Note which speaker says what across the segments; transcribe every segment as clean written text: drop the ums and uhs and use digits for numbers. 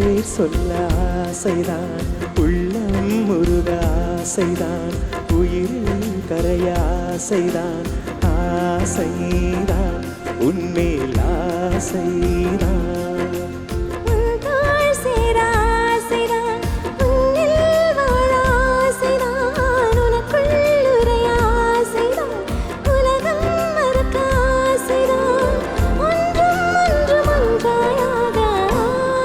Speaker 1: பேர் சொல்ல ஆசைதான், உள்ளம் முருக ஆசைதான், உயிரில் கரைய ஆசைதான், ஆசைதான் உன்மேல் ஆசைதான்.
Speaker 2: உன் தோள் சேர ஆசைதான், உன்னில் வாழ ஆசைதான், உனக்குள் உறைய ஆசைதான், உலகம் மறக்க ஆசைதான், ஒன்றும் ஒன்றும் ஒன்றாயாக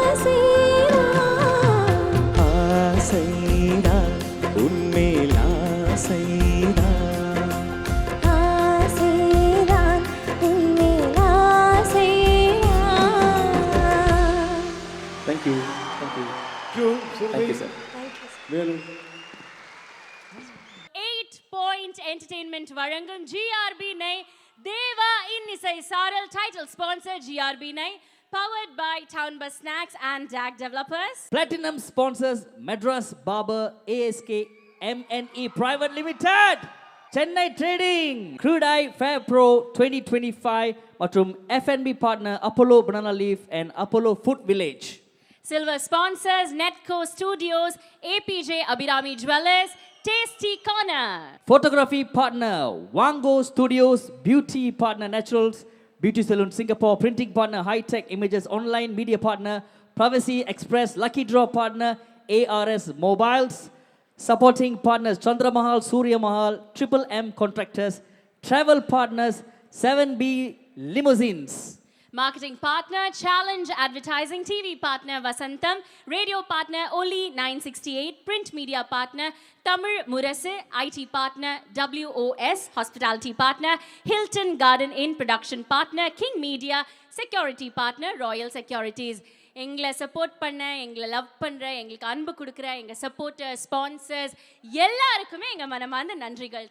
Speaker 2: ஆசைதான்.
Speaker 1: ஆசைதான் உன்மேல் ஆசைதான்.
Speaker 2: ஆசைதான் உன்மேல் ஆசைதான்.
Speaker 1: Thank you thank you thank you sir.
Speaker 3: Velu
Speaker 4: 8 point entertainment வழங்கும் GRB நை தேவா இன்னிசை சாரல் title sponsor GRB நை powered by Town Bus Snacks and DAG Developers.
Speaker 5: Platinum sponsors Madras Barber ASK MNE Private Limited, Chennai Trading, Crude Eye Fair Pro 2025 மற்றும் FNB partner Apollo Banana Leaf and Apollo Food Village.
Speaker 4: Silver sponsors Netco Studios, APJ Abhirami Jewelers, Tasty Corner.
Speaker 5: Photography partner Wango Studios, Beauty partner Naturals, Beauty Salon Singapore, Printing partner High Tech Images Online, Media partner Privacy Express, Lucky Draw partner ARS Mobiles, supporting partners Chandra Mahal, Surya Mahal, Triple M Contractors, travel partners 7B Limousines.
Speaker 4: Marketing partner Challenge Advertising, TV partner Vasantham, radio partner Oli 968, print media partner Tamil Murasu, IT partner WOS, hospitality partner Hilton Garden Inn, production partner King Media, security partner Royal Securities. எங்களை support பண்ண, எங்களை love பண்ணுற, எங்களுக்கு அன்பு கொடுக்குற எங்கள் supporter, sponsors எல்லாருக்குமே எங்கள் மனமார்ந்த நன்றிகள்.